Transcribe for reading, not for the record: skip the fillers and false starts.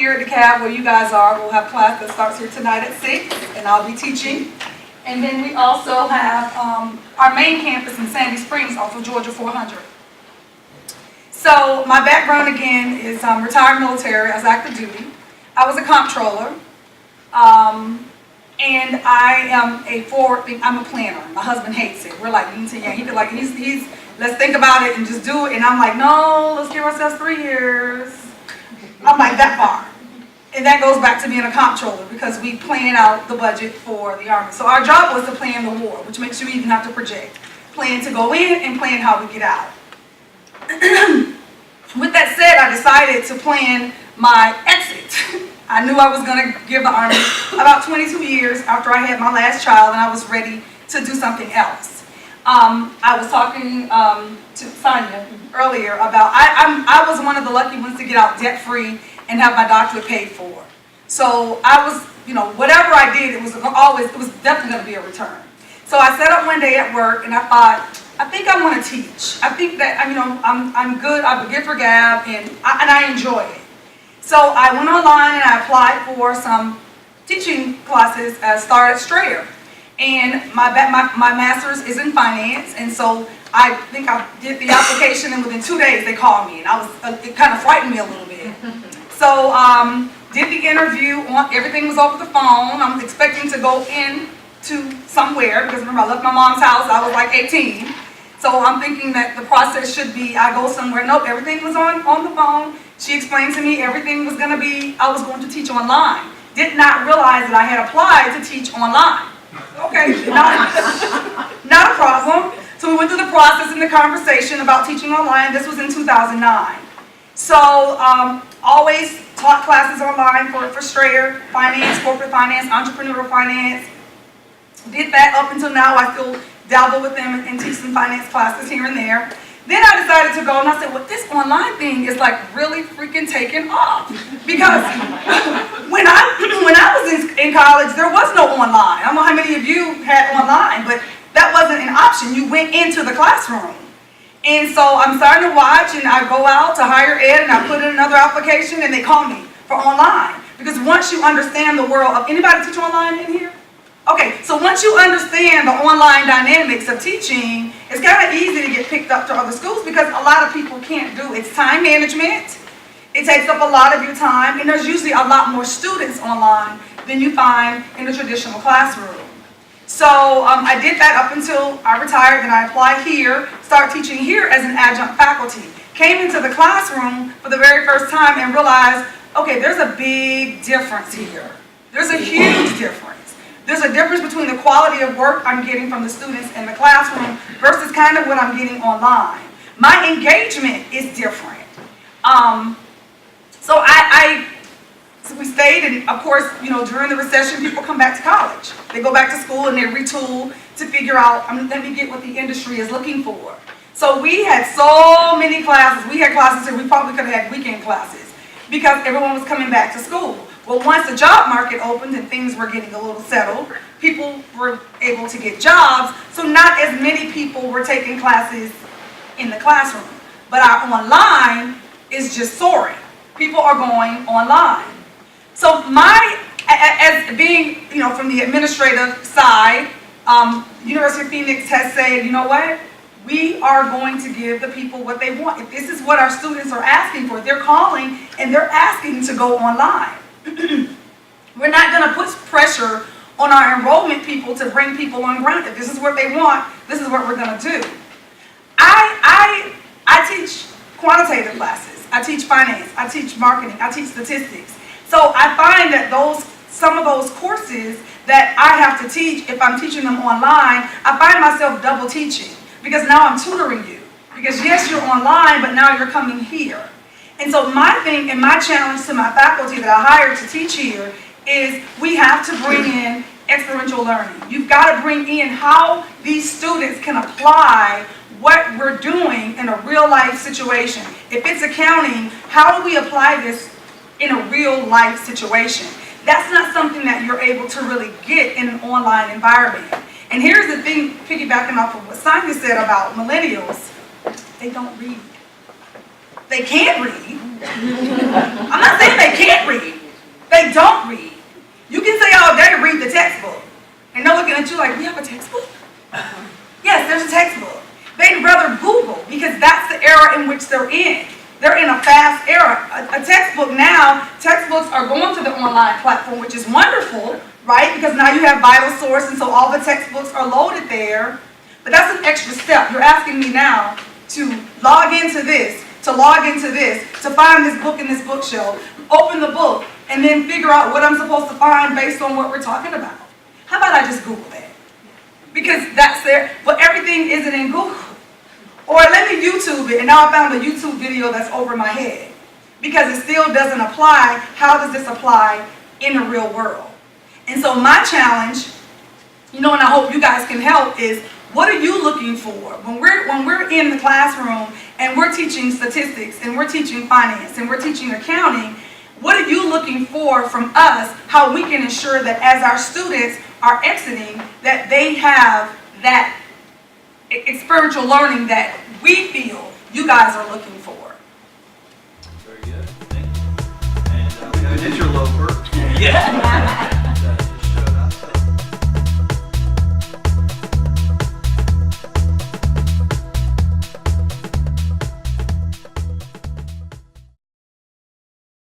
here at the cab where you guys are. We'll have class that starts here tonight at 6, and I'll be teaching. And then we also have our main campus in Sandy Springs off of Georgia 400. So my background again is retired military. I was active duty. I was a comptroller. And I am I'm a planner. My husband hates it. We're like, he's let's think about it and just do it. And I'm like, no, let's give ourselves 3 years. I'm like that far. And that goes back to being a comptroller because we plan out the budget for the Army. So our job was to plan the war, which makes you even have to project. Plan to go in and plan how we get out. With that said, I decided to plan my exit. I knew I was going to give the Army about 22 years after I had my last child, and I was ready to do something else. I was talking to Sonia earlier about, I was one of the lucky ones to get out debt-free and have my doctorate paid for. So I was, whatever I did, it was definitely going to be a return. So I sat up one day at work and I thought, I think I want to teach. I think that, I'm good, I'm a gift for gab, and I enjoy it. So I went online and I applied for some teaching classes at Strayer. And my master's is in finance, and so I think I did the application, and within 2 days they called me, and it kind of frightened me a little bit. So did the interview, everything was over the phone. I'm expecting to go in to somewhere, because remember I left my mom's house, I was like 18. So I'm thinking that the process should be I go somewhere. Nope, everything was on the phone. She explained to me everything was going to be, I was going to teach online. Did not realize that I had applied to teach online. Okay, not a problem. So we went through the process and the conversation about teaching online. This was in 2009. So always taught classes online for Strayer, finance, corporate finance, entrepreneurial finance. Did that up until now. I still dabble with them and teach some finance classes here and there. Then I decided to go and I said, well, this online thing is like really freaking taking off. Because when I was in college, there was no online. I don't know how many of you had online, but that wasn't an option. You went into the classroom. And so I'm starting to watch, and I go out to higher ed and I put in another application and they call me for online. Because once you understand the world of, anybody teach online in here? Okay, so once you understand the online dynamics of teaching, it's kind of easy to get picked up to other schools because a lot of people can't do it. It's time management. It takes up a lot of your time, and there's usually a lot more students online than you find in the traditional classroom. So I did that up until I retired, then I applied here, started teaching here as an adjunct faculty. Came into the classroom for the very first time and realized, okay, there's a big difference here. There's a huge difference. There's a difference between the quality of work I'm getting from the students in the classroom versus kind of what I'm getting online. My engagement is different. So we stayed, and of course, during the recession, people come back to college. They go back to school and they retool to figure out, let me get what the industry is looking for. So we had so many classes. We had classes that we probably could have had weekend classes because everyone was coming back to school. Well, once the job market opened and things were getting a little settled, people were able to get jobs, so not as many people were taking classes in the classroom. But our online is just soaring. People are going online. So as being, from the administrative side, University of Phoenix has said, you know what? We are going to give the people what they want. If this is what our students are asking for, they're calling and they're asking to go online. We're not going to put pressure on our enrollment people to bring people on ground. If this is what they want, this is what we're going to do. I teach quantitative classes. I teach finance. I teach marketing. I teach statistics. So I find that some of those courses that I have to teach, if I'm teaching them online, I find myself double teaching because now I'm tutoring you. Because yes, you're online, but now you're coming here. And so my thing and my challenge to my faculty that I hired to teach here is we have to bring in experiential learning. You've got to bring in how these students can apply what we're doing in a real life situation. If it's accounting, how do we apply this in a real life situation? That's not something that you're able to really get in an online environment. And here's the thing, piggybacking off of what Sonia said about millennials, they don't read. They can't read. I'm not saying they can't read. textbook now, textbooks are going to the online platform, which is wonderful, right? Because now you have Vital Source, and so all the textbooks are loaded there. But that's an extra step. You're asking me now to log into this, to find this book in this bookshelf, open the book, and then figure out what I'm supposed to find based on what we're talking about. How about I just Google that? Because that's there, but everything isn't in Google. Or let me YouTube it, and now I found a YouTube video that's over my head. Because it still doesn't apply. How does this apply in the real world? And so my challenge, and I hope you guys can help, is what are you looking for? When we're in the classroom and we're teaching statistics and we're teaching finance and we're teaching accounting, what are you looking for from us, how we can ensure that as our students are exiting, that they have that experiential learning that we feel you guys are looking for? Very good. Thank you. And we have an interloper. Yeah.